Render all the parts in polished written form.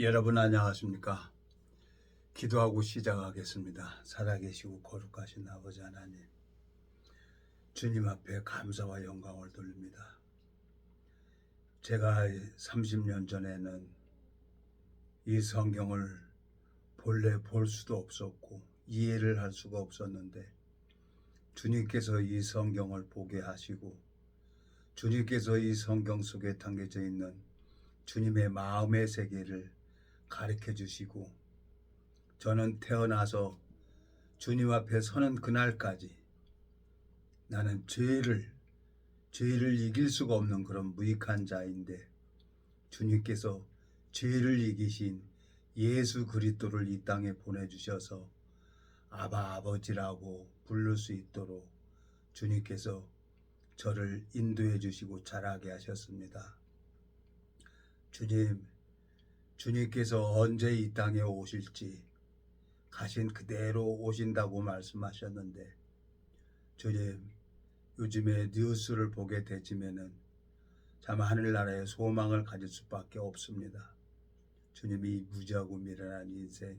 여러분 안녕하십니까? 기도하고 시작하겠습니다. 살아계시고 거룩하신 아버지 하나님, 주님 앞에 감사와 영광을 돌립니다. 제가 30년 전에는 이 성경을 본래 볼 수도 없었고 이해를 할 수가 없었는데 주님께서 이 성경을 보게 하시고 주님께서 이 성경 속에 담겨져 있는 주님의 마음의 세계를 가르쳐 주시고 저는 태어나서 주님 앞에 서는 그날까지 나는 죄를 이길 수가 없는 그런 무익한 자인데 주님께서 죄를 이기신 예수 그리스도를 이 땅에 보내주셔서 아바 아버지라고 부를 수 있도록 주님께서 저를 인도해 주시고 자라게 하셨습니다. 주님께서 언제 이 땅에 오실지 가신 그대로 오신다고 말씀하셨는데 주님, 요즘에 뉴스를 보게 되지면은 참 하늘나라에 소망을 가질 수밖에 없습니다. 주님이 무지하고 미련한 인생,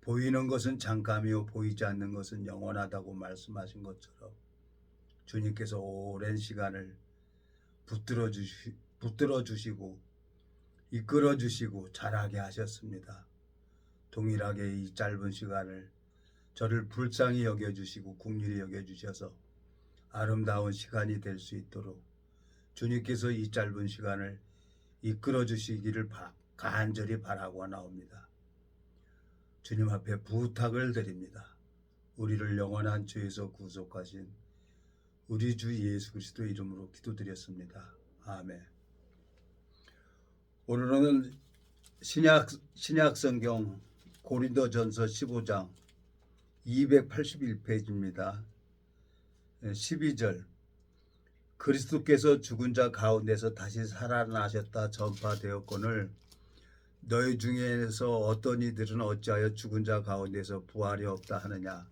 보이는 것은 잠깐이요 보이지 않는 것은 영원하다고 말씀하신 것처럼 주님께서 오랜 시간을 붙들어 주시고 이끌어 주시고 자라게 하셨습니다. 동일하게 이 짧은 시간을 저를 불쌍히 여겨주시고 긍휼히 여겨주셔서 아름다운 시간이 될 수 있도록 주님께서 이 짧은 시간을 이끌어 주시기를 간절히 바라고 나옵니다. 주님 앞에 부탁을 드립니다. 우리를 영원한 죄에서 구속하신 우리 주 예수 그리스도 이름으로 기도드렸습니다. 아멘. 오늘은 신약 성경 고린도전서 15장 281페이지입니다. 12절 그리스도께서 죽은 자 가운데서 다시 살아나셨다 전파되었거늘 너희 중에서 어떤 이들은 어찌하여 죽은 자 가운데서 부활이 없다 하느냐.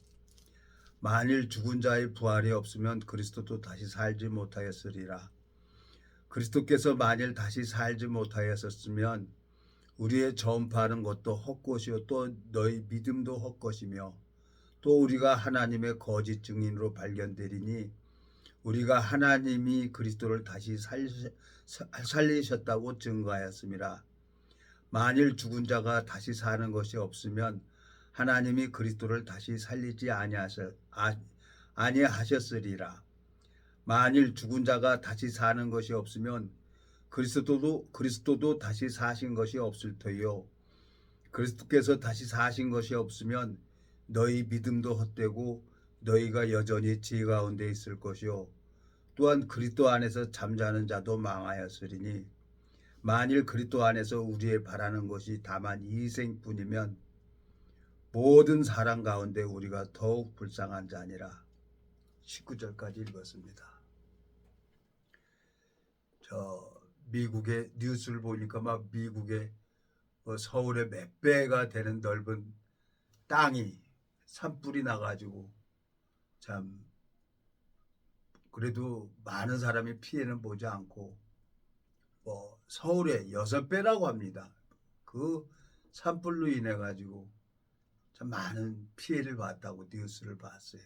만일 죽은 자의 부활이 없으면 그리스도도 다시 살지 못하였으리라. 그리스도께서 만일 다시 살지 못하였었으면 우리의 전파하는 것도 헛것이요 또 너희 믿음도 헛것이며 또 우리가 하나님의 거짓 증인으로 발견되리니 우리가 하나님이 그리스도를 다시 살리셨다고 증거하였습니다. 만일 죽은 자가 다시 사는 것이 없으면 하나님이 그리스도를 다시 살리지 아니하셨으리라. 만일 죽은 자가 다시 사는 것이 없으면 그리스도도 다시 사신 것이 없을 터요. 그리스도께서 다시 사신 것이 없으면 너희 믿음도 헛되고 너희가 여전히 죄 가운데 있을 것이요 또한 그리스도 안에서 잠자는 자도 망하였으리니 만일 그리스도 안에서 우리의 바라는 것이 다만 이 생뿐이면 모든 사람 가운데 우리가 더욱 불쌍한 자니라. 19절까지 읽었습니다. 저 미국의 뉴스를 보니까 막 미국의 서울의 몇 배가 되는 넓은 땅이 산불이 나가지고 참 그래도 많은 사람이 피해는 보지 않고 서울의 6배라고 합니다. 그 산불로 인해 가지고 참 많은 피해를 봤다고 뉴스를 봤어요.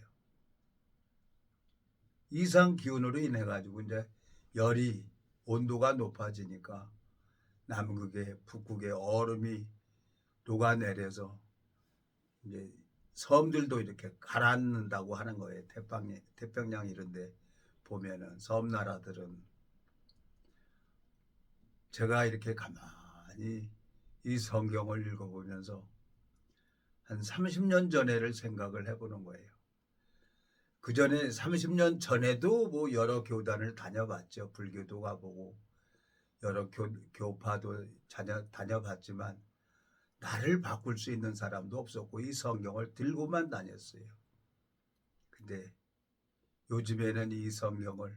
이상 기온으로 인해 가지고 이제 열이 온도가 높아지니까 남극에 북극에 얼음이 녹아내려서 이제 섬들도 이렇게 가라앉는다고 하는 거예요. 태평양 이런데 보면은 섬나라들은 제가 이렇게 가만히 이 성경을 읽어보면서 한 30년 전에를 생각을 해보는 거예요. 그 전에 30년 전에도 뭐 여러 교단을 다녀봤죠. 불교도 가보고 여러 교파도 다녀봤지만 나를 바꿀 수 있는 사람도 없었고 이 성경을 들고만 다녔어요. 근데 요즘에는 이 성경을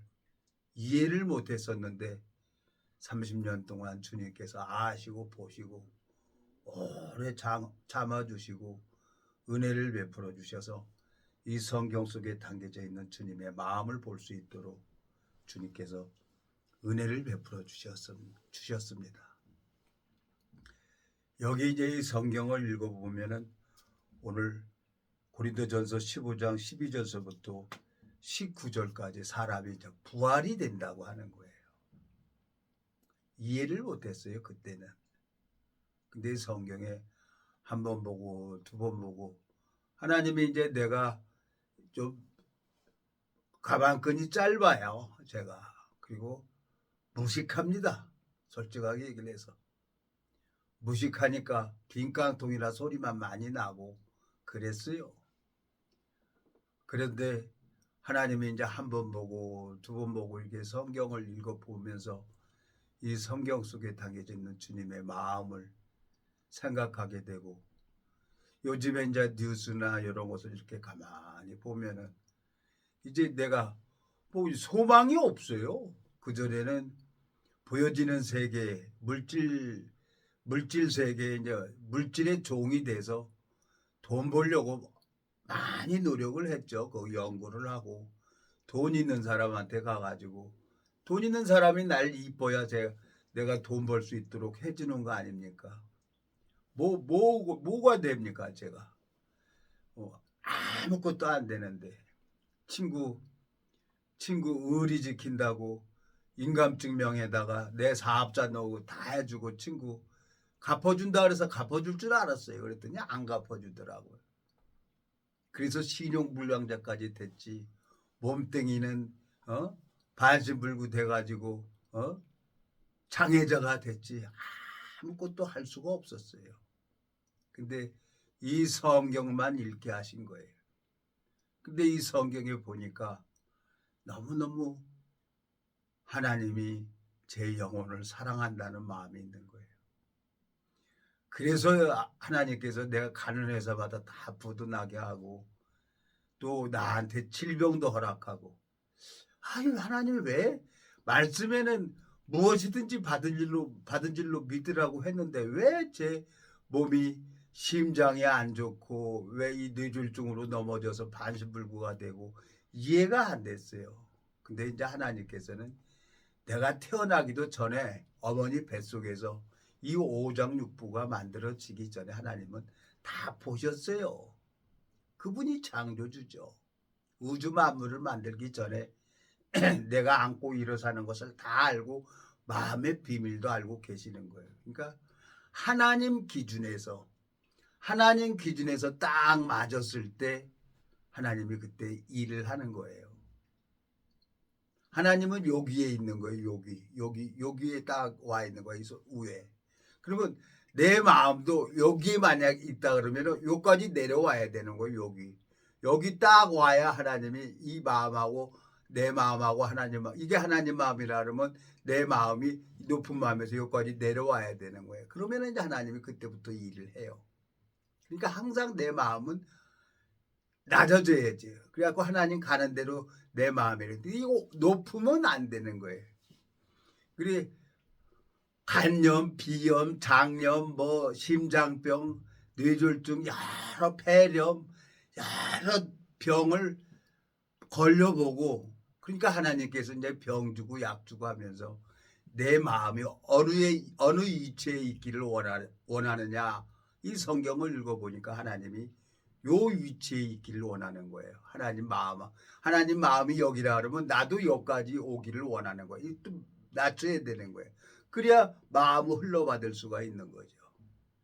이해를 못했었는데 30년 동안 주님께서 아시고 보시고 오래 참아주시고 은혜를 베풀어 주셔서 이 성경 속에 담겨져 있는 주님의 마음을 볼 수 있도록 주님께서 은혜를 베풀어 주셨습니다. 여기 이제 이 성경을 읽어보면은 오늘 고린도전서 15장 12절서부터 19절까지 사람이 이제 부활이 된다고 하는 거예요. 이해를 못했어요 그때는. 근데 성경에 한 번 보고 두 번 보고 하나님이 이제 내가 좀 가방끈이 짧아요 제가. 그리고 무식합니다. 솔직하게 얘기를 해서. 무식하니까 빈깡통이라 소리만 많이 나고 그랬어요. 그런데 하나님이 이제 한 번 보고 두 번 보고 이렇게 성경을 읽어보면서 이 성경 속에 담겨져 있는 주님의 마음을 생각하게 되고, 요즘에 이제 뉴스나 이런 것을 이렇게 가만히 보면은 이제 내가 뭐 소망이 없어요. 그전에는 보여지는 세계, 물질 세계에 이제 물질의 종이 돼서 돈 벌려고 많이 노력을 했죠. 그 연구를 하고 돈 있는 사람한테 가가지고 돈 있는 사람이 날 이뻐야 내가 돈 벌 수 있도록 해주는 거 아닙니까? 뭐가 됩니까, 제가? 아무것도 안 되는데. 친구 의리 지킨다고 인감증명에다가 내 사업자 넣고 다 해주고 친구 갚아준다 그래서 갚아줄 줄 알았어요. 그랬더니 안 갚아주더라고요. 그래서 신용불량자까지 됐지. 몸뚱이는 반신불구 돼가지고 장애자가 됐지. 아무것도 할 수가 없었어요. 근데 이 성경만 읽게 하신 거예요. 근데 이 성경에 보니까 너무너무 하나님이 제 영혼을 사랑한다는 마음이 있는 거예요. 그래서 하나님께서 내가 가는 회사마다 다 부도나게 하고 또 나한테 질병도 허락하고, 아유 하나님이 왜 말씀에는 무엇이든지 받은 줄로 믿으라고 했는데 왜 제 몸이 심장이 안 좋고 왜 이 뇌졸중으로 넘어져서 반신불구가 되고 이해가 안 됐어요. 근데 이제 하나님께서는 내가 태어나기도 전에 어머니 뱃속에서 이 오장육부가 만들어지기 전에 하나님은 다 보셨어요. 그분이 창조주죠. 우주 만물을 만들기 전에 내가 안고 일어서는 것을 다 알고 마음의 비밀도 알고 계시는 거예요. 그러니까 하나님 기준에서 딱 맞았을 때 하나님이 그때 일을 하는 거예요. 하나님은 여기에 있는 거예요. 여기에 딱 와 있는 거예요. 위에. 그러면 내 마음도 여기에 만약 있다 그러면 여기까지 내려와야 되는 거예요. 여기 딱 와야 하나님이 이 마음하고 내 마음하고 하나님 마음, 이게 하나님 마음이라 그러면 내 마음이 높은 마음에서 여기까지 내려와야 되는 거예요. 그러면 이제 하나님이 그때부터 일을 해요. 그러니까 항상 내 마음은 낮아져야지. 그래갖고 하나님 가는 대로 내 마음에 이거 높으면 안 되는 거예요. 그래 간염, 비염, 장염, 뭐 심장병, 뇌졸중, 여러 폐렴, 여러 병을 걸려보고, 그러니까 하나님께서 이제 병 주고 약 주고 하면서 내 마음이 어느 위치에 있기를 원하느냐, 이 성경을 읽어보니까 하나님이 요 위치에 있기를 원하는 거예요. 하나님 마음이 여기라 그러면 나도 여기까지 오기를 원하는 거예요. 또 낮춰야 되는 거예요. 그래야 마음을 흘러받을 수가 있는 거죠.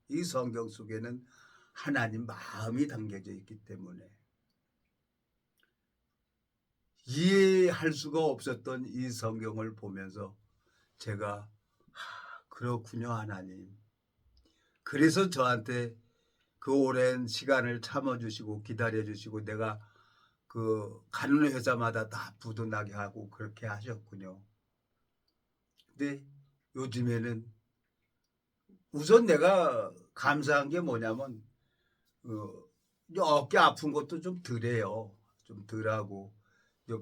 이 성경 속에는 하나님 마음이 담겨져 있기 때문에 이해할 수가 없었던 이 성경을 보면서 제가 그렇군요 하나님. 그래서 저한테 그 오랜 시간을 참아주시고 기다려주시고 내가 그 가는 회사마다 다 부도나게 하고 그렇게 하셨군요. 근데 요즘에는 우선 내가 감사한 게 뭐냐면 어깨 아픈 것도 좀 덜해요. 좀 덜하고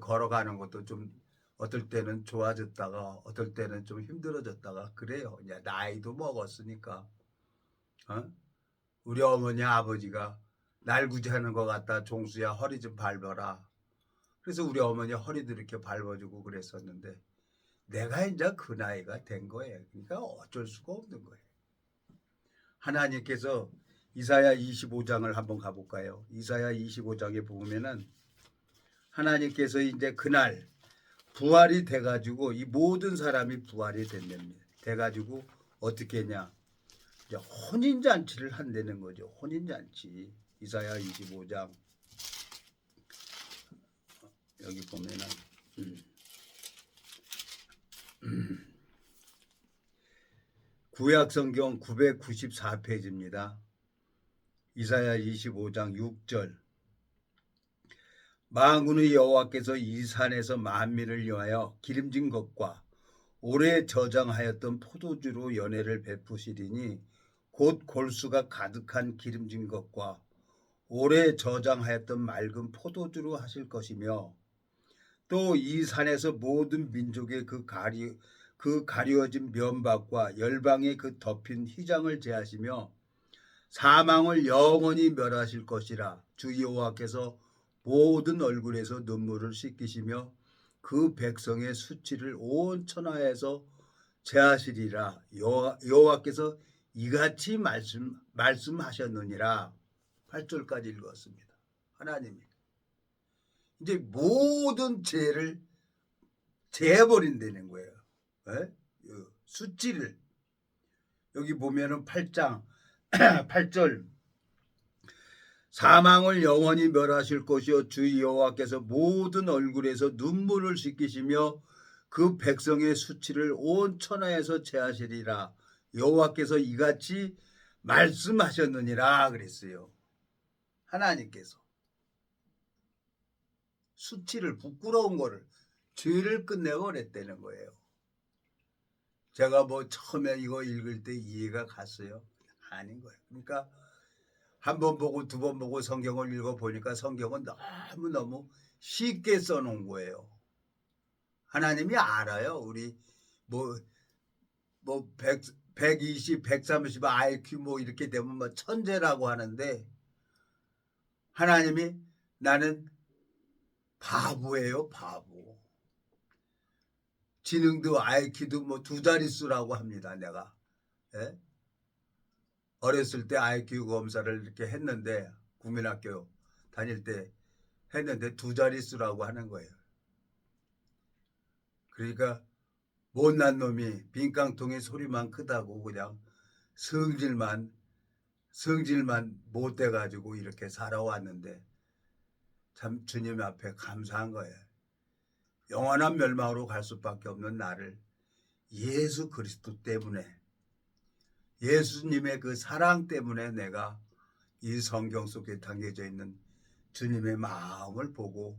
걸어가는 것도 좀 어떨 때는 좋아졌다가 어떨 때는 좀 힘들어졌다가 그래요. 이제 나이도 먹었으니까. 우리 어머니 아버지가 날구지하는 것 같다. 종수야 허리 좀 밟아라. 그래서 우리 어머니 허리도 이렇게 밟아주고 그랬었는데 내가 이제 그 나이가 된 거예요. 그러니까 어쩔 수가 없는 거예요. 하나님께서 이사야 25장을 한번 가볼까요? 이사야 25장에 보면은 하나님께서 이제 그날 부활이 돼가지고 이 모든 사람이 부활이 된답니다. 돼가지고 어떻게 했냐? 이제 혼인잔치를 한다는 거죠. 혼인잔치. 이사야 25장 여기 보면은 구약성경 994페이지입니다. 이사야 25장 6절 만군의 여호와께서 이 산에서 만민을 위하여 기름진 것과 오래 저장하였던 포도주로 연회를 베푸시리니 곧 골수가 가득한 기름진 것과 오래 저장하였던 맑은 포도주로 하실 것이며 또 이 산에서 모든 민족의 그 가리워진 면박과 열방의 그 덮인 휘장을 제하시며 사망을 영원히 멸하실 것이라. 주 여호와께서 모든 얼굴에서 눈물을 씻기시며 그 백성의 수치를 온 천하에서 제하시리라. 여호와께서 이같이 말씀하셨느니라. 8절까지 읽었습니다. 하나님이 이제 모든 죄를 제해버린다는 거예요. 네? 수치를 여기 보면은 8장 8절 사망을 영원히 멸하실 것이요 주 여호와께서 모든 얼굴에서 눈물을 씻기시며 그 백성의 수치를 온 천하에서 제하시리라. 여호와께서 이같이 말씀하셨느니라 그랬어요. 하나님께서 수치를 부끄러운 거를 죄를 끝내고 그랬다는 거예요. 제가 뭐 처음에 이거 읽을 때 이해가 갔어요? 아닌 거예요. 그러니까 한 번 보고 두 번 보고 성경을 읽어보니까 성경은 너무너무 쉽게 써놓은 거예요. 하나님이 알아요. 우리 뭐 120, 130 IQ 뭐 이렇게 되면 뭐 천재라고 하는데 하나님이 나는 바보예요, 바보. 지능도 IQ도 뭐 두 자릿수라고 합니다, 내가. 예? 어렸을 때 IQ 검사를 이렇게 했는데 국민학교 다닐 때 했는데 두 자릿수라고 하는 거예요. 그러니까 못난 놈이 빈깡통에 소리만 크다고 그냥 성질만 못 돼가지고 이렇게 살아왔는데 참 주님 앞에 감사한 거예요. 영원한 멸망으로 갈 수밖에 없는 나를 예수 그리스도 때문에 예수님의 그 사랑 때문에 내가 이 성경 속에 담겨져 있는 주님의 마음을 보고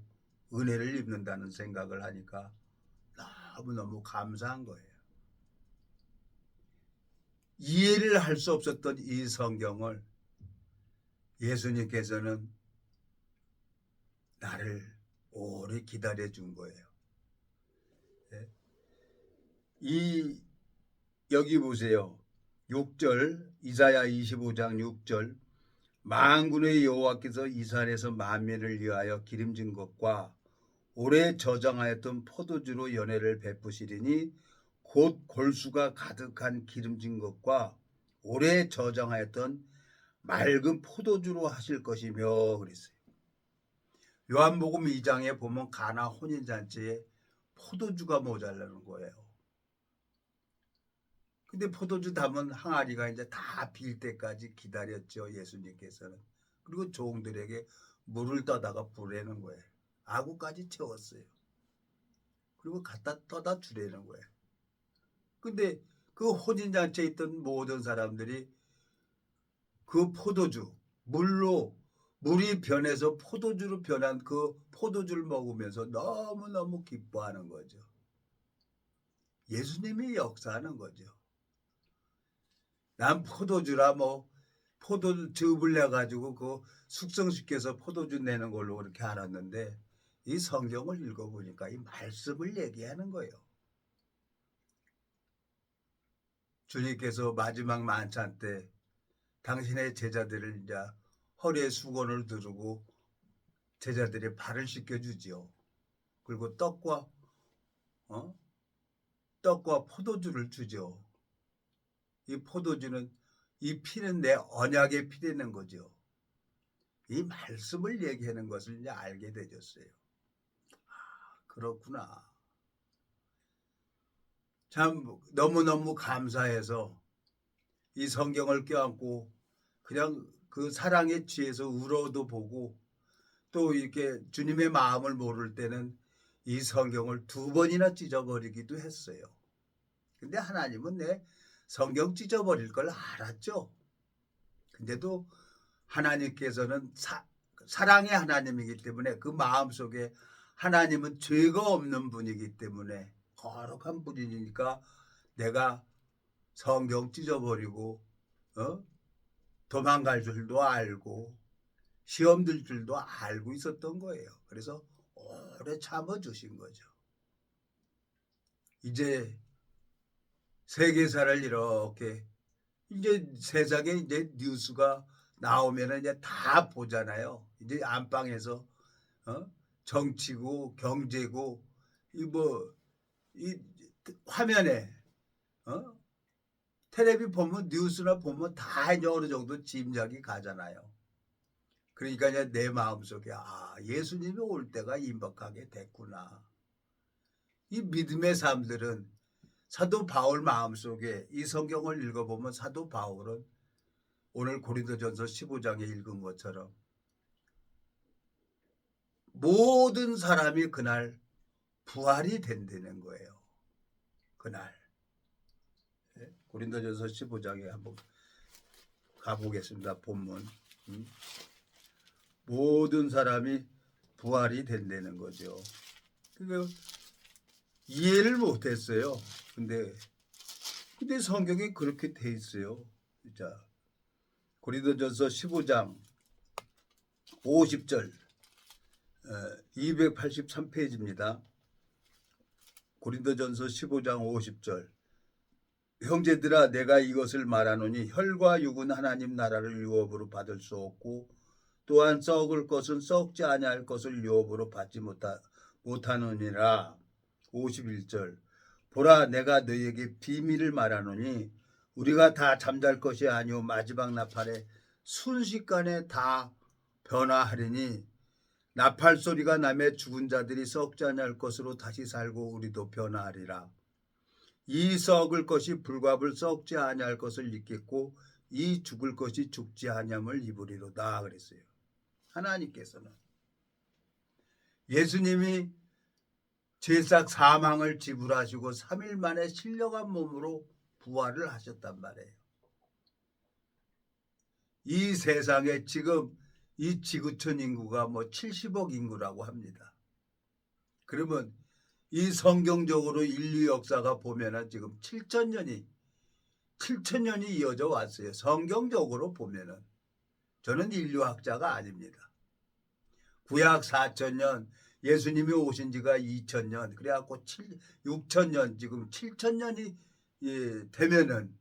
은혜를 입는다는 생각을 하니까 너무너무 감사한 거예요. 이해를 할 수 없었던 이 성경을 예수님께서는 나를 오래 기다려 준 거예요. 여기 보세요. 6절 이사야 25장 6절 만군의 여호와께서 이 산에서 만민을 위하여 기름진 것과 오래 저장하였던 포도주로 연회를 베푸시리니 곧 골수가 가득한 기름진 것과 오래 저장하였던 맑은 포도주로 하실 것이며 그랬어요. 요한복음 2장에 보면 가나 혼인잔치에 포도주가 모자라는 거예요. 근데 포도주 담은 항아리가 이제 다 빌 때까지 기다렸죠, 예수님께서는. 그리고 종들에게 물을 떠다가 부르는 거예요. 아구까지 채웠어요. 그리고 갖다 떠다 주려는 거예요. 근데 그 혼인잔치에 있던 모든 사람들이 그 포도주, 물이 변해서 포도주로 변한 그 포도주를 먹으면서 너무너무 기뻐하는 거죠. 예수님이 역사하는 거죠. 난 포도주라 뭐 포도즙을 내가지고 그 숙성시켜서 포도주 내는 걸로 그렇게 알았는데 이 성경을 읽어보니까 이 말씀을 얘기하는 거예요. 주님께서 마지막 만찬 때 당신의 제자들을 이제 허리에 수건을 두르고 제자들의 발을 씻겨주지요. 그리고 떡과 포도주를 주죠. 이 포도주는 이 피는 내 언약의 피라는 거죠. 이 말씀을 얘기하는 것을 이제 알게 되졌어요. 그렇구나. 참 너무너무 감사해서 이 성경을 껴안고 그냥 그 사랑에 취해서 울어도 보고 또 이렇게 주님의 마음을 모를 때는 이 성경을 2번이나 찢어버리기도 했어요. 근데 하나님은 내 성경 찢어버릴 걸 알았죠. 근데도 하나님께서는 사랑의 하나님이기 때문에 그 마음속에 하나님은 죄가 없는 분이기 때문에 거룩한 분이니까 내가 성경 찢어버리고 도망갈 줄도 알고 시험 들 줄도 알고 있었던 거예요. 그래서 오래 참아주신 거죠. 이제 세계사를 이렇게 이제 세상에 이제 뉴스가 나오면은 이제 다 보잖아요. 이제 안방에서 정치고 경제고 이 화면에 텔레비 보면 뉴스나 보면 다 이제 어느 정도 짐작이 가잖아요. 그러니까 이제 내 마음속에 예수님이 올 때가 임박하게 됐구나. 이 믿음의 삶들은 사도 바울 마음속에 이 성경을 읽어보면 사도 바울은 오늘 고린도전서 15장에 읽은 것처럼 모든 사람이 그날 부활이 된다는 거예요. 그날. 고린도전서 15장에 한번 가보겠습니다. 본문. 모든 사람이 부활이 된다는 거죠. 그러니까 이해를 못했어요. 근데 성경에 그렇게 돼 있어요. 자, 고린도전서 15장 50절 283페이지입니다. 고린도전서 15장 50절 형제들아 내가 이것을 말하노니 혈과 육은 하나님 나라를 유업으로 받을 수 없고 또한 썩을 것은 썩지 아니할 것을 유업으로 받지 못하느니라. 51절 보라 내가 너희에게 비밀을 말하노니 우리가 다 잠잘 것이 아니오 마지막 나팔에 순식간에 다 변화하리니 나팔 소리가 나매 죽은 자들이 썩지 아니할 것으로 다시 살고 우리도 변화하리라. 이 썩을 것이 불과불 썩지 아니할 것을 입겠고 이 죽을 것이 죽지 아니함을 입으리로다 그랬어요. 하나님께서는 예수님이 죄싹 사망을 지불하시고 3일 만에 신령한 몸으로 부활을 하셨단 말이에요. 이 세상에 지금 이 지구촌 인구가 70억 인구라고 합니다. 그러면 이 성경적으로 인류 역사가 보면은 지금 7천년이 이어져 왔어요. 성경적으로 보면은. 저는 인류학자가 아닙니다. 구약 4천년, 예수님이 오신 지가 2천년, 그래갖고 6천년, 지금 7천년이 되면은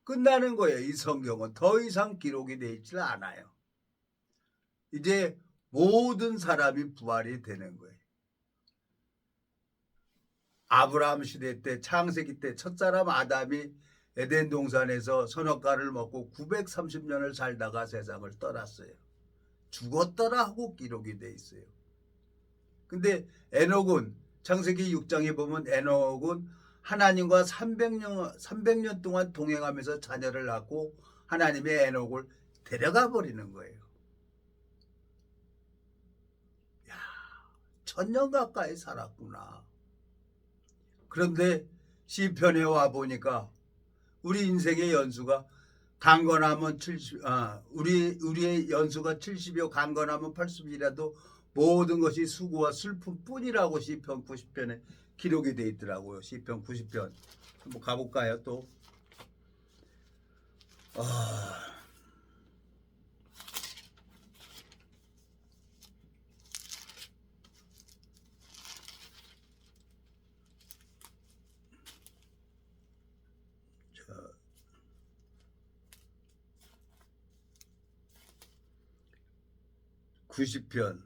끝나는 거예요. 이 성경은 더 이상 기록이 되어 있지 않아요. 이제 모든 사람이 부활이 되는 거예요. 아브라함 시대 때 창세기 때 첫사람 아담이 에덴 동산에서 선악과를 먹고 930년을 살다가 세상을 떠났어요. 죽었더라 하고 기록이 돼 있어요. 근데 에녹은 창세기 6장에 보면 에녹은 하나님과 300년 동안 동행하면서 자녀를 낳고 하나님의 에녹을 데려가 버리는 거예요. 야, 1000년 가까이 살았구나. 그런데 시편에 와 보니까 우리 인생의 연수가 강건하면 70, 우리의 연수가 70이요 강건하면 80이라도 모든 것이 수고와 슬픔뿐이라고 시편 90편에 기록이 돼 있더라고요. 시편 90편 한번 가볼까요? 또 자, 90편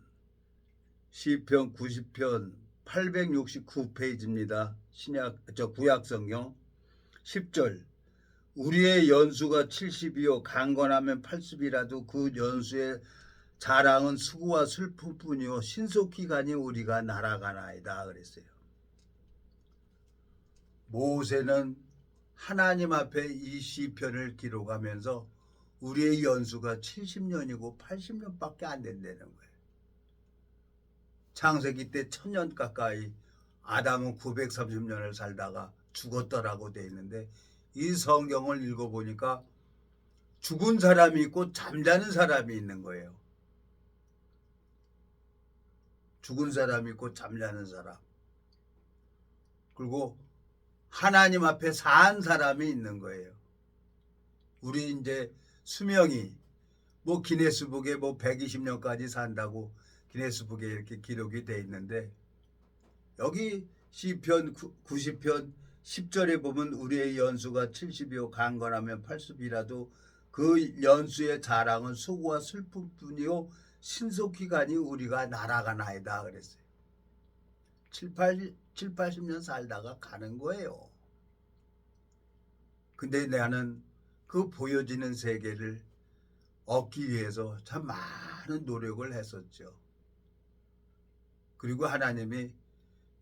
시편 90편 869페이지입니다. 구약 성경 10절 우리의 연수가 70이요 강건하면 80이라도 그 연수의 자랑은 수고와 슬픔뿐이요 신속히 가니 우리가 날아가나이다 그랬어요. 모세는 하나님 앞에 이 시편을 기록하면서 우리의 연수가 70년이고 80년밖에 안 된다는 거예요. 창세기 때 1000년 가까이, 아담은 930년을 살다가 죽었더라고 돼 있는데, 이 성경을 읽어보니까 죽은 사람이 있고 잠자는 사람이 있는 거예요. 죽은 사람이 있고 잠자는 사람. 그리고 하나님 앞에 산 사람이 있는 거예요. 우리 이제 수명이 뭐 기네스북에 뭐 120년까지 산다고 기네스북에 이렇게 기록이 돼 있는데, 여기 시편 90편 10절에 보면 우리의 연수가 70이요 강건하면 80이라도 그 연수의 자랑은 수고와 슬픔뿐이요 신속히 가니 우리가 날아가나이다 그랬어요. 80년 살다가 가는 거예요. 근데 나는 그 보여지는 세계를 얻기 위해서 참 많은 노력을 했었죠. 그리고 하나님이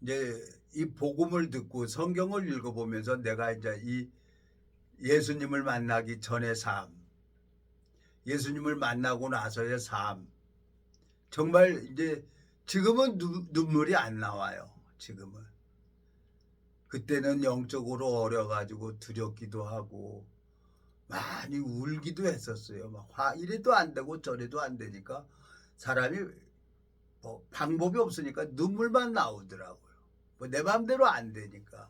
이제 이 복음을 듣고 성경을 읽어보면서 내가 이제 이 예수님을 만나기 전의 삶, 예수님을 만나고 나서의 삶, 정말 이제 지금은 눈물이 안 나와요. 지금은. 그때는 영적으로 어려가지고 두렵기도 하고 많이 울기도 했었어요. 막 이래도 안 되고 저래도 안 되니까 사람이 뭐 방법이 없으니까 눈물만 나오더라고요. 뭐 내 마음대로 안 되니까.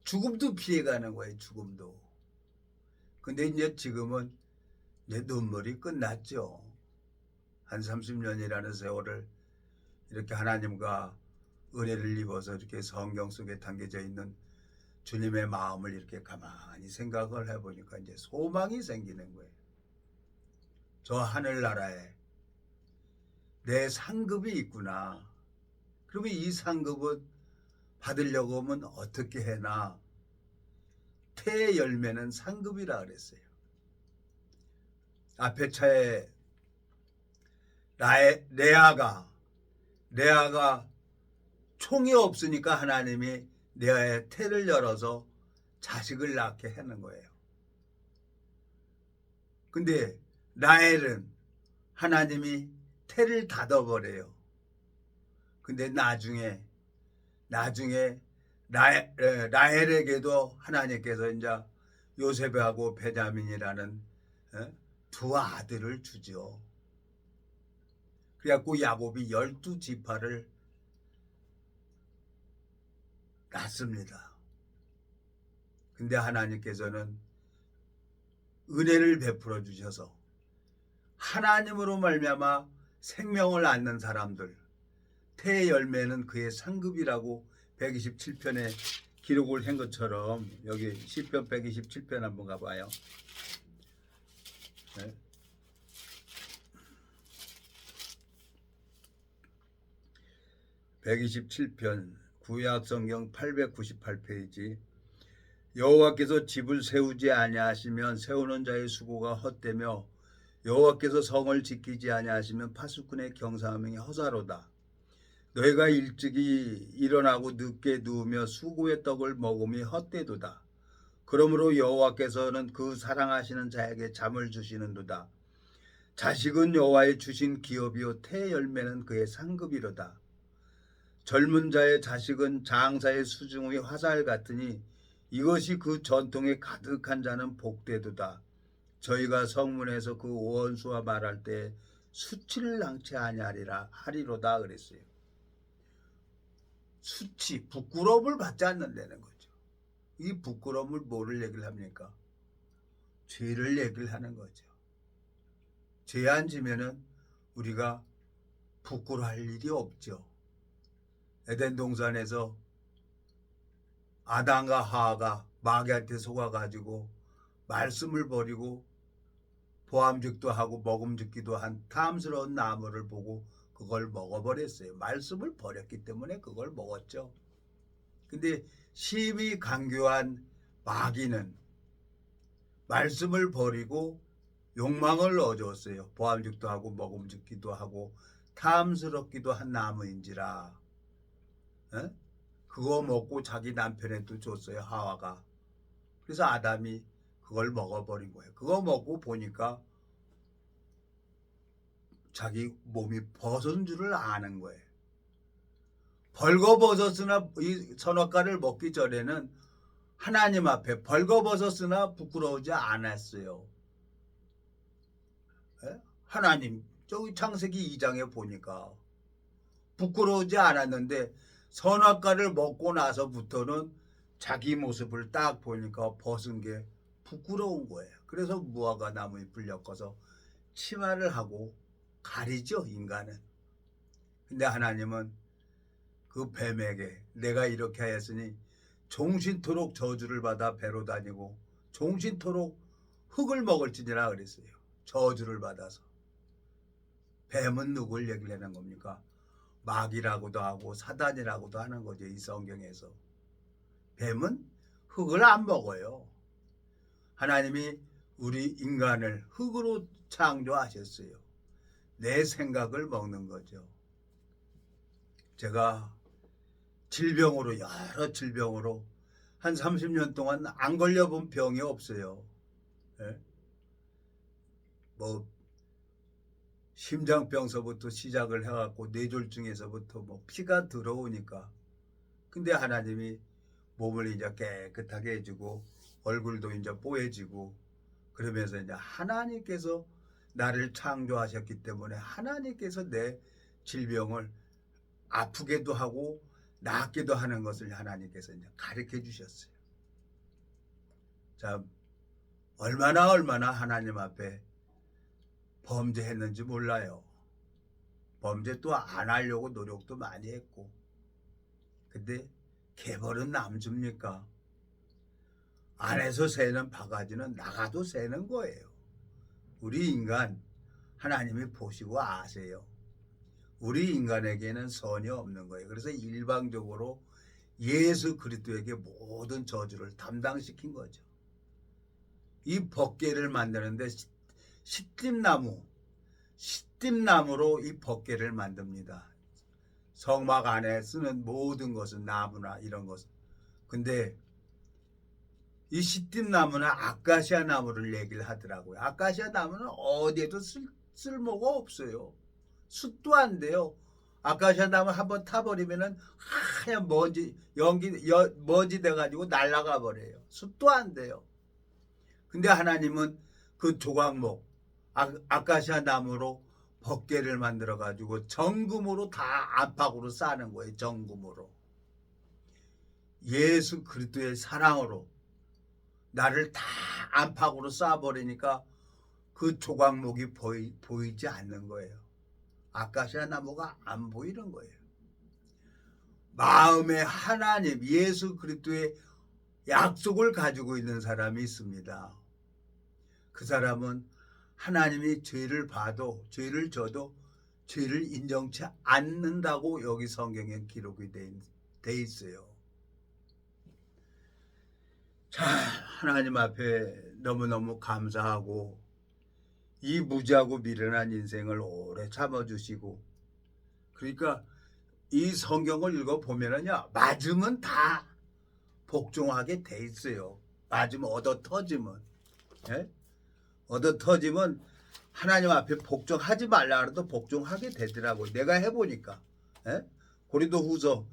죽음도 피해가는 거예요. 죽음도. 근데 이제 지금은 이제 눈물이 끝났죠. 한 30년이라는 세월을 이렇게 하나님과 은혜를 입어서 이렇게 성경 속에 담겨져 있는 주님의 마음을 이렇게 가만히 생각을 해보니까 이제 소망이 생기는 거예요. 저 하늘나라에 내 상급이 있구나. 그러면 이 상급은 받으려고 하면 어떻게 해나. 태의 열매는 상급이라 그랬어요. 앞에 차에 레아가 총이 없으니까 하나님이 레아의 태를 열어서 자식을 낳게 하는 거예요. 근데 라헬은 하나님이 태를 닫아버려요. 근데 나중에 라헬에게도 하나님께서 이제 요셉하고 베냐민이라는 두 아들을 주죠. 그래갖고 야곱이 12지파를 낳습니다. 근데 하나님께서는 은혜를 베풀어 주셔서 하나님으로 말미암아 생명을 낳는 사람들, 태의 열매는 그의 상급이라고 127편에 기록을 한 것처럼, 여기 시편 127편 한번 가봐요. 네. 127편 구약성경 898페이지. 여호와께서 집을 세우지 아니하시면 세우는 자의 수고가 헛되며 여호와께서 성을 지키지 아니하시면 파수꾼의 경사함이 허사로다. 너희가 일찍이 일어나고 늦게 누우며 수고의 떡을 먹음이 헛되도다. 그러므로 여호와께서는 그 사랑하시는 자에게 잠을 주시는도다. 자식은 여호와의 주신 기업이요 태의 열매는 그의 상급이로다. 젊은 자의 자식은 장사의 수중의 화살 같으니 이것이 그 전통에 가득한 자는 복되도다. 저희가 성문에서 그 원수와 말할 때 수치를 낭치하냐리라 하리로다 그랬어요. 수치, 부끄러움을 받지 않는다는 거죠. 이 부끄러움을 뭐를 얘기를 합니까? 죄를 얘기를 하는 거죠. 죄 안 지면은 우리가 부끄러워할 일이 없죠. 에덴 동산에서 아담과 하와가 마귀한테 속아가지고 말씀을 버리고 보암직도 하고 먹음직기도 한 탐스러운 나무를 보고 그걸 먹어버렸어요. 말씀을 버렸기 때문에 그걸 먹었죠. 근데 심히 강교한 마귀는 말씀을 버리고 욕망을 얻었어요. 보암직도 하고 먹음직기도 하고 탐스럽기도 한 나무인지라. 에? 그거 먹고 자기 남편에도 줬어요. 하와가. 그래서 아담이 그걸 먹어버린 거예요. 그거 먹고 보니까 자기 몸이 벗은 줄을 아는 거예요. 벌거벗었으나 이 선악과를 먹기 전에는 하나님 앞에 벌거벗었으나 부끄러우지 않았어요. 에? 하나님 저기 창세기 2장에 보니까 부끄러우지 않았는데 선악과를 먹고 나서부터는 자기 모습을 딱 보니까 벗은 게 부끄러운 거예요. 그래서 무화과 나무에 불려꺼서 치마를 하고 가리죠, 인간은. 근데 하나님은 그 뱀에게 내가 이렇게 하였으니 종신토록 저주를 받아 배로 다니고 종신토록 흙을 먹을지니라 그랬어요. 저주를 받아서. 뱀은 누굴 얘기하는 겁니까? 마귀라고도 하고 사단이라고도 하는 거죠. 이 성경에서. 뱀은 흙을 안 먹어요. 하나님이 우리 인간을 흙으로 창조하셨어요. 내 생각을 먹는 거죠. 제가 질병으로 여러 질병으로 한 30년 동안 안 걸려본 병이 없어요. 예? 뭐 심장병서부터 시작을 해갖고 뇌졸중에서부터 뭐 피가 들어오니까. 근데 하나님이 몸을 이제 깨끗하게 해주고 얼굴도 이제 뽀얘지고 그러면서 이제 하나님께서 나를 창조하셨기 때문에 하나님께서 내 질병을 아프게도 하고 낫기도 하는 것을 하나님께서 이제 가르쳐 주셨어요. 자, 얼마나 하나님 앞에 범죄했는지 몰라요. 범죄 또 안 하려고 노력도 많이 했고. 근데 개벌은 남줍니까? 안에서 새는 바가지는 나가도 새는 거예요. 우리 인간 하나님이 보시고 아세요. 우리 인간에게는 선이 없는 거예요. 그래서 일방적으로 예수 그리스도에게 모든 저주를 담당시킨 거죠. 이 법궤를 만드는데 시띠나무로 이 법궤를 만듭니다. 성막 안에 쓰는 모든 것은 나무나 이런 것은. 근데 이 시띠나무나 아카시아 나무를 얘기를 하더라고요. 아카시아 나무는 어디에도 쓸모가 없어요. 숯도 안 돼요. 아카시아 나무 한번 타버리면은 하얀 먼지 돼가지고 날아가 버려요. 숯도 안 돼요. 근데 하나님은 그 조각목 아카시아 나무로 법궤를 만들어 가지고 정금으로 다 안팎으로 싸는 거예요. 정금으로. 예수 그리스도의 사랑으로 나를 다 안팎으로 쏴버리니까 그 조각목이 보이지 않는 거예요. 아카시아 나무가 안 보이는 거예요. 마음에 하나님 예수 그리스도의 약속을 가지고 있는 사람이 있습니다. 그 사람은 하나님이 죄를 봐도 죄를 져도 죄를 인정치 않는다고 여기 성경에 기록이 돼 있어요. 자, 하나님 앞에 너무너무 감사하고 이 무지하고 미련한 인생을 오래 참아주시고, 그러니까 이 성경을 읽어보면은요, 맞으면 다 복종하게 돼 있어요. 맞으면 얻어 터지면. 예? 얻어 터지면 하나님 앞에 복종하지 말라 그래도 복종하게 되더라고요. 내가 해보니까. 예? 고린도후서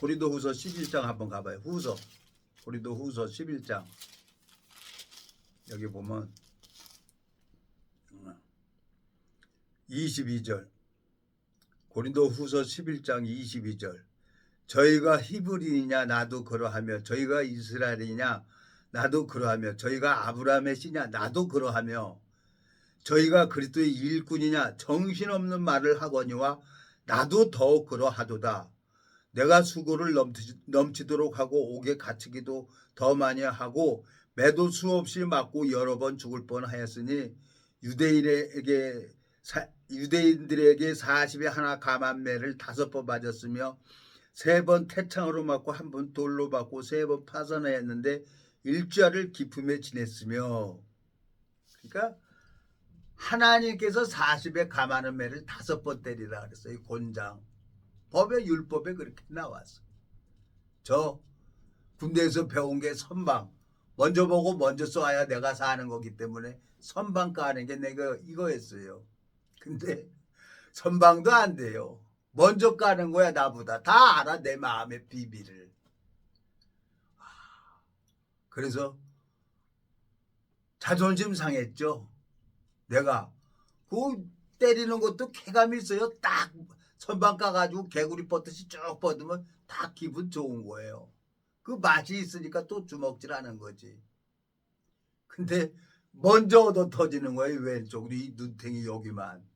11장 한번 가봐요. 고린도후서 11장 여기 보면 22절 고린도후서 11장 22절 저희가 히브리냐 나도 그러하며 저희가 이스라엘이냐 나도 그러하며 저희가 아브라함의 씨냐 나도 그러하며 저희가 그리스도의 일꾼이냐 정신없는 말을 하거니와 나도 더욱 그러하도다. 내가 수고를 넘치도록 하고 옥에 갇히기도 더 많이 하고 매도 수없이 맞고 여러 번 죽을 뻔하였으니 유대인들에게 40에 하나 감한매를 5번 맞았으며 3번 태창으로 맞고 1번 돌로 맞고 3번 파선하였는데 일주야를 기품에 지냈으며, 그러니까 하나님께서 40에 감하는 매를 5번 때리라 그랬어요. 이 곤장 법에 율법에 그렇게 나왔어. 저 군대에서 배운 게 선방, 먼저 보고 먼저 쏴야 내가 사는 거기 때문에 선방 까는 게 내가 이거였어요. 근데 선방도 안 돼요. 먼저 까는 거야. 나보다 다 알아, 내 마음의 비밀을. 그래서 자존심 상했죠. 내가 그 때리는 것도 쾌감이 있어요. 딱 선방 까가지고 개구리 뻗듯이 쭉 뻗으면 다 기분 좋은 거예요. 그 맛이 있으니까 또 주먹질하는 거지. 근데 먼저 얻어 터지는 거예요. 왼쪽으로 이 눈탱이 여기만.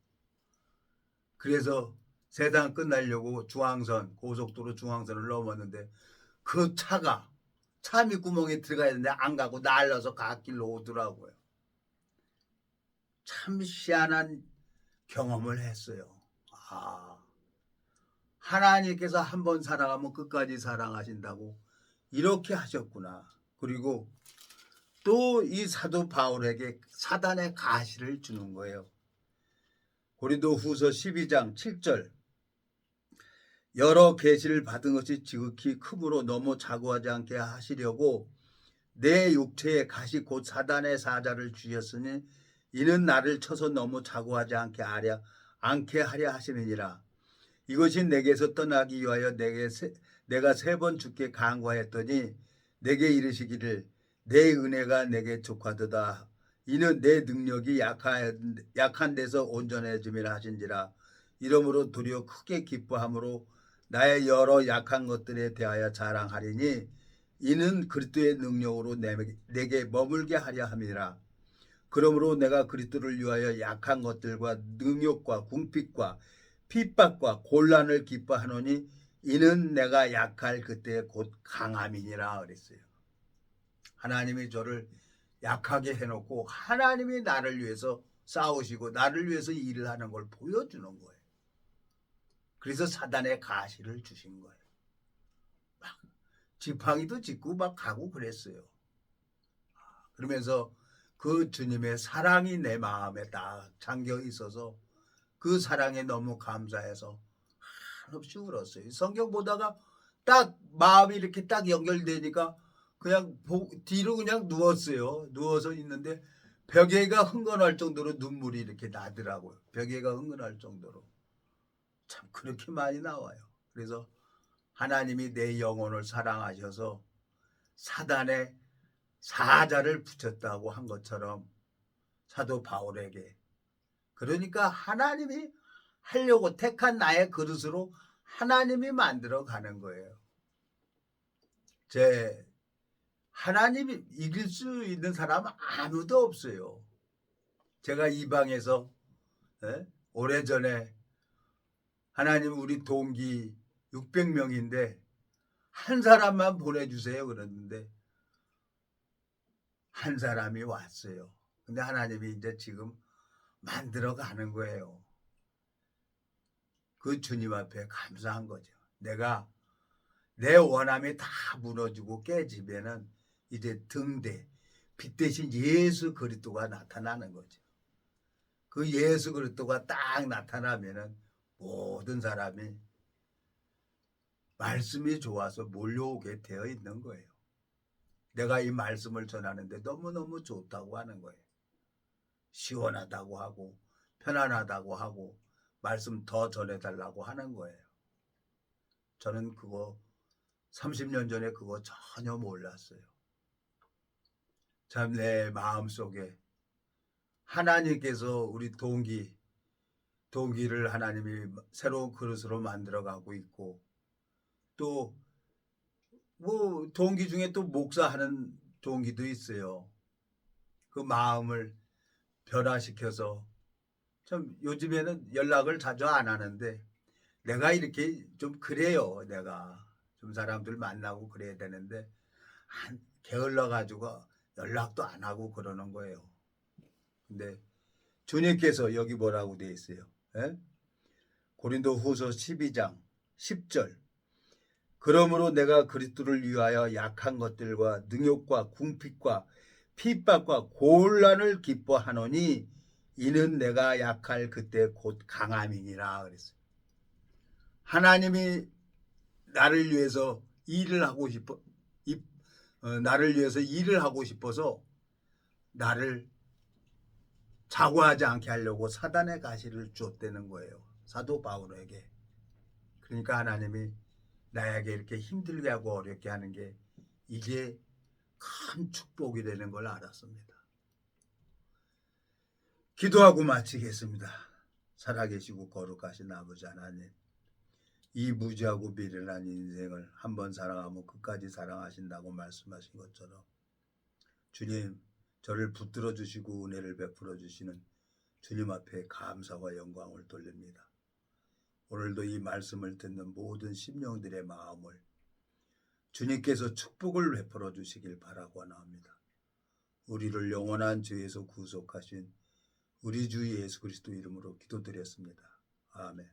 그래서 세상 끝나려고 중앙선, 고속도로 중앙선을 넘었는데 그 차가 차 밑구멍에 들어가야 되는데 안 가고 날라서 갓길로 오더라고요. 참 희한한 경험을 했어요. 아, 하나님께서 한 번 사랑하면 끝까지 사랑하신다고 이렇게 하셨구나. 그리고 또 이 사도 바울에게 사단의 가시를 주는 거예요. 고린도후서 12장 7절, 여러 계시를 받은 것이 지극히 크므로 너무 자고하지 않게 하시려고 내 육체에 가시 곧 사단의 사자를 주셨으니 이는 나를 쳐서 너무 자고하지 않게 하려 하심이니라. 이것이 내게서 떠나기 위하여 내가 3번 주께 간구하였더니 내게 이르시기를 내 은혜가 내게 족하도다. 이는 내 능력이 약한 데서 온전해짐이라 하신지라. 이러므로 도리어 크게 기뻐함으로 나의 여러 약한 것들에 대하여 자랑하리니 이는 그리스도의 능력으로 내게 머물게 하려 함이라. 그러므로 내가 그리스도를 위하여 약한 것들과 능욕과 궁핍과 핍박과 곤란을 기뻐하노니 이는 내가 약할 그때 곧 강함이니라 그랬어요. 하나님이 저를 약하게 해놓고 하나님이 나를 위해서 싸우시고 나를 위해서 일을 하는 걸 보여주는 거예요. 그래서 사단의 가시를 주신 거예요. 막 지팡이도 짚고 막 가고 그랬어요. 그러면서 그 주님의 사랑이 내 마음에 딱 잠겨 있어서 그 사랑에 너무 감사해서 한없이 울었어요. 성경 보다가 딱 마음이 이렇게 딱 연결되니까 그냥 뒤로 그냥 누웠어요. 누워서 있는데 벽에가 흥건할 정도로 눈물이 이렇게 나더라고요. 벽에가 흥건할 정도로. 참 그렇게 많이 나와요. 그래서 하나님이 내 영혼을 사랑하셔서 사단의 사자를 붙였다고 한 것처럼 사도 바울에게, 그러니까 하나님이 하려고 택한 나의 그릇으로 하나님이 만들어 가는 거예요. 하나님이 이길 수 있는 사람은 아무도 없어요. 제가 이방에서 오래전에 하나님 우리 동기 600명인데 한 사람만 보내주세요 그랬는데 한 사람이 왔어요. 근데 하나님이 이제 지금 만들어 가는 거예요. 그 주님 앞에 감사한 거죠. 내가 내 원함이 다 무너지고 깨지면은 이제 등대, 빛 대신 예수 그리스도가 나타나는 거죠. 그 예수 그리스도가 딱 나타나면은 모든 사람이 말씀이 좋아서 몰려오게 되어 있는 거예요. 내가 이 말씀을 전하는데 너무너무 좋다고 하는 거예요. 시원하다고 하고 편안하다고 하고 말씀 더 전해달라고 하는 거예요. 저는 그거 30년 전에 그거 전혀 몰랐어요. 참 내 마음속에 하나님께서 우리 동기를 하나님이 새로운 그릇으로 만들어가고 있고 또 뭐 동기 중에 또 목사하는 동기도 있어요. 그 마음을 변화시켜서 참 요즘에는 연락을 자주 안 하는데 내가 이렇게 좀 그래요. 내가 좀 사람들 만나고 그래야 되는데 게을러 가지고 연락도 안 하고 그러는 거예요. 근데 주님께서 여기 뭐라고 되어 있어요? 고린도후서 12장 10절, 그러므로 내가 그리스도를 위하여 약한 것들과 능욕과 궁핍과 핍박과 곤란을 기뻐하노니 이는 내가 약할 그때 곧 강함이니라 그랬어요. 하나님이 나를 위해서 일을 하고 싶어 나를 위해서 일을 하고 싶어서 나를 자고하지 않게 하려고 사단의 가시를 주었다는 거예요. 사도 바울에게. 그러니까 하나님이 나에게 이렇게 힘들게 하고 어렵게 하는 게 이게 큰 축복이 되는 걸 알았습니다. 기도하고 마치겠습니다. 살아계시고 거룩하신 아버지 하나님, 이 무지하고 미련한 인생을 한번 사랑하면 끝까지 사랑하신다고 말씀하신 것처럼 주님, 저를 붙들어 주시고 은혜를 베풀어 주시는 주님 앞에 감사와 영광을 돌립니다. 오늘도 이 말씀을 듣는 모든 심령들의 마음을 주님께서 축복을 베풀어 주시길 바라고 원합니다. 우리를 영원한 죄에서 구속하신 우리 주 예수 그리스도 이름으로 기도드렸습니다. 아멘.